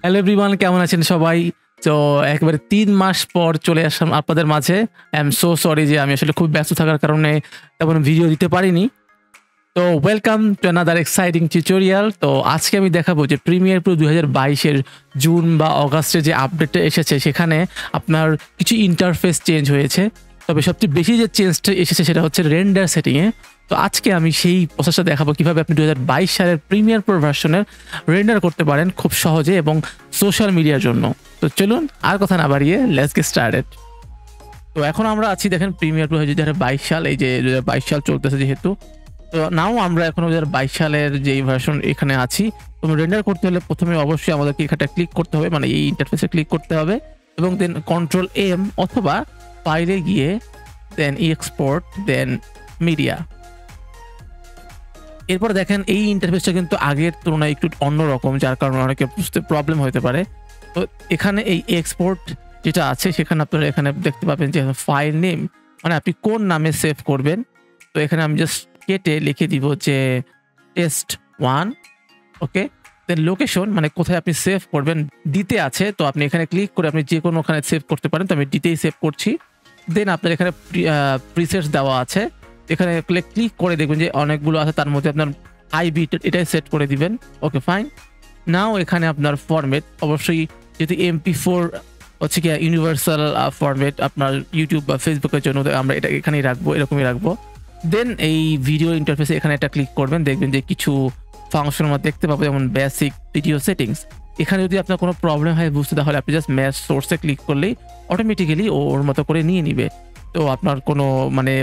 Hello everyone, কেমন আছেন সবাই? তো একেবারে ৩ মাস পর চলে আসলাম আপনাদের মাঝে। আই এম সো সরি যে আমি আসলে খুব ব্যস্ত থাকার কারণে তেমন ভিডিও দিতে পারিনি। তো welcome to another exciting tutorial. তো আজকে আমি দেখাবো যে প্রিমিয়ার প্রো ২০২২ এর জুন বা অগাস্টে যে আপডেটটা এসেছে সেখানে আপনার কিছু ইন্টারফেস চেঞ্জ হয়েছে। তবে সবচেয়ে বেশি যে চেঞ্জটা এসেছে সেটা হচ্ছে রেন্ডার সেটিংয়ে। তো আজকে আমি সেই প্রসেসটা দেখাবো কিভাবে আপনি ২০২২ সালের প্রিমিয়ার প্রো ভার্সনের রেন্ডার করতে পারেন খুব সহজে এবং সোশ্যাল মিডিয়ার জন্য। তো চলুন আর কথা না বাড়িয়ে লেটস গেট স্টার্টেড। তো এখন আমরা আছি দেখেন প্রিমিয়ার প্রো ২০২২ সাল, এই যে ২০২২ সাল চলতেছে যেহেতু, তো নাও আমরা এখন ২০২২ সালের যেই ভার্সন এখানে আছি। তো রেন্ডার করতে হলে প্রথমে অবশ্যই আমাদেরকে এখানে ক্লিক করতে হবে, মানে এই ইন্টারফেসে ক্লিক করতে হবে এবং দেন কন্ট্রোল এম অথবা ফাইলে গিয়ে দেন এক্সপোর্ট দেন মিডিয়া। এরপর দেখেন এই ইন্টারফেসটা কিন্তু আগের তুলনায় একটু অন্যরকম, যার কারণে অনেকে বুঝতে প্রবলেম হতে পারে। তো এখানে এই এক্সপোর্ট যেটা আছে সেখানে আপনারা এখানে দেখতে পাবেন যে ফাইল নেম, মানে আপনি কোন নামে সেভ করবেন। তো এখানে আমি জাস্ট কেটে লিখে দিব যে test1, ওকে। দেন লোকেশন, মানে কোথায় আপনি সেভ করবেন, ডিতে আছে। তো আপনি এখানে ক্লিক করে আপনি যে কোনো ওখানে সেভ করতে পারেন। তো আমি ডিতেই সেভ করছি। দেন আপনার এখানে প্রিসেটস দেওয়া আছে, এখানে ক্লিক করে দেখবেন যে অনেকগুলো আছে, তার মধ্যে আপনার আইবি এটাই সেট করে দিবেন। Okay fine. নাও এখানে আপনার ফরম্যাট অবশ্যই যেহেতু MP4 হচ্ছে কি ইউনিভার্সাল ফরম্যাট আপনার ইউটিউব বা ফেসবুকের জন্য, আমরা এটা এখানেই রাখবো, এরকমই রাখবো। দেন এই ভিডিও ইন্টারফেসে এখানে একটা ক্লিক করবেন, দেখবেন যে কিছু ফাংশন আমরা দেখতে পাবো, যেমন বেসিক ভিডিও সেটিংস। এখানে যদি আপনার কোনো প্রবলেম হয় বুঝতে, তাহলে আপনি জাস্ট ম্যাচ সোর্সে ক্লিক করলেই অটোমেটিক্যালি ওর মতো করে নিয়ে নিবে। তো আপনার কোনো মানে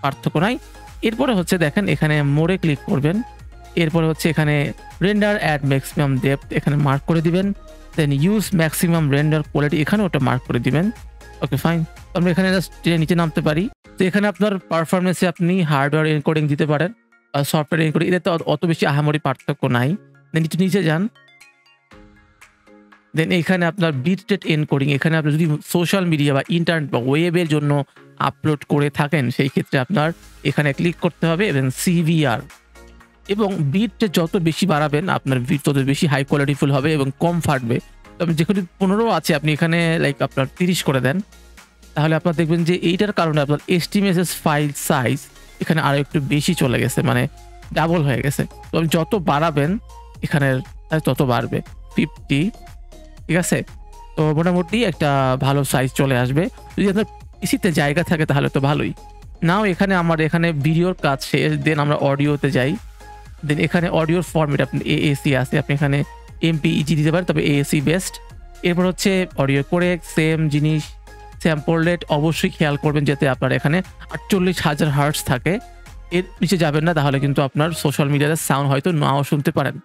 পার্থক্য নাই। এরপরে হচ্ছে দেখেন এখানে মোড়ে ক্লিক করবেন, এরপরে হচ্ছে এখানে রেন্ডার অ্যাট ম্যাক্সিমাম ডেপথ এখানে মার্ক করে দিবেন। Then use maximum render quality এখানে ওটা মার্ক করে দিবেন। Okay fine. আমরা এখানে জাস্ট নিচে নামতে পারি। তো এখানে আপনার পারফরমেন্সে আপনি হার্ডওয়্যার এনকোডিং দিতে পারেন, সফটওয়্যার এনকোডিং, এতে অত বেশি আহামরি পার্থক্য নাই। দেন একটু নিচে যান, দেন এখানে আপনার বিট রেট এনকোডিং, এখানে আপনি যদি সোশ্যাল মিডিয়া বা ইন্টারনেট বা ওয়েবের জন্য আপলোড করে থাকেন সেই ক্ষেত্রে আপনার এখানে ক্লিক করতে হবে এবং সিভিআর এবং বিট রেট যত বেশি বাড়াবেন আপনার বিট তত বেশি হাই কোয়ালিটিফুল হবে এবং কম ফাটবে। তো আপনি যেখানে 15 আছে আপনি এখানে লাইক আপনার 30 করে দেন, তাহলে আপনার দেখবেন যে এইটার কারণে আপনার এসটিএমএস ফাইল সাইজ এখানে আরো একটু বেশি চলে গেছে, মানে ডাবল হয়ে গেছে। তো আপনি যত বাড়াবেন এখানে তত বাড়বে 50, ঠিক আছে। তো মোটামুটি একটা ভালো সাইজ চলে আসবে। যদি আপনার পিসিতে জায়গা থাকে তাহলে তো ভালোই। নাও এখানে আমার এখানে ভিডিওর কাজ শেষ, দেন আমরা অডিওতে যাই। দেন এখানে অডিওর ফরম্যাট আপনি AAC আছে, আপনি এখানে MPEG দিতে পারেন, তবে AAC বেস্ট। এরপর হচ্ছে অডিও করে সেম জিনিস, স্যাম্পল রেট অবশ্যই খেয়াল করবেন যাতে আপনার এখানে 48,000 হার্টজ থাকে, এর নিচে যাবেন না, তাহলে কিন্তু আপনার সোশ্যাল মিডিয়াতে সাউন্ড হয়তো নাও শুনতে পারেন।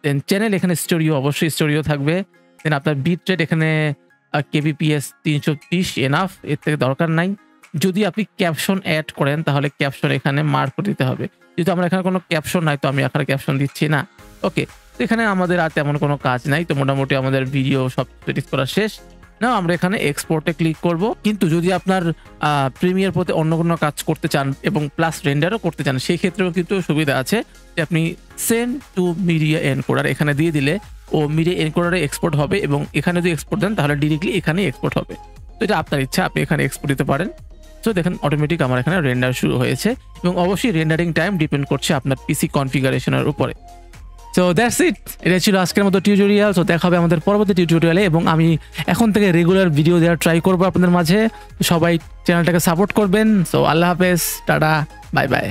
দেন চ্যানেল এখানে স্টোরিও, অবশ্যই স্টোরিও থাকবে। দেন আপনার বিট রেট এখানে kbps 330 এনাফ, এর থেকে দরকার নাই। যদি আপনি ক্যাপশন অ্যাড করেন তাহলে ক্যাপশন এখানে মার্ক করে দিতে হবে। যেহেতু আমরা এখানে কোনো ক্যাপশন নাই তো আমি এখানে ক্যাপশন দিচ্ছি না। ওকে, তো এখানে আমাদের আর তেমন কোনো কাজ নাই। তো মোটামুটি আমাদের ভিডিও সব সেটিং করা শেষ। না আমরা এখানে এক্সপোর্টে ক্লিক করব। কিন্তু যদি আপনার প্রিমিয়ার প্রোতে অন্য কোনো কাজ করতে চান এবং প্লাস রেন্ডারও করতে চান, সেই ক্ষেত্রেও কিন্তু সুবিধা আছে যে আপনি সেন্ড টু মিডিয়া এনকোডার এখানে দিয়ে দিলে ও মিডিয়া এনকোডারে এক্সপোর্ট হবে এবং এখানে যদি এক্সপোর্ট দেন তাহলে ডিরেক্টলি এখানে এক্সপোর্ট হবে। তো এটা আপনার ইচ্ছা, আপনি এখানে এক্সপোর্ট দিতে পারেন। তো দেখেন অটোমেটিক আমার এখানে রেন্ডার শুরু হয়েছে এবং অবশ্যই রেন্ডারিং টাইম ডিপেন্ড করছে আপনার পিসি কনফিগারেশনের উপরে। সো দ্যাটস ইট, এটা ছিল আজকের মতো টিউটোরিয়াল। তো দেখা হবে আমাদের পরবর্তী টিউটোরিয়ালে এবং আমি এখন থেকে রেগুলার ভিডিও দেওয়ার ট্রাই করবো আপনাদের মাঝে। সবাই চ্যানেলটাকে সাপোর্ট করবেন। সো আল্লাহ হাফেজ, টাটা, বাই বাই।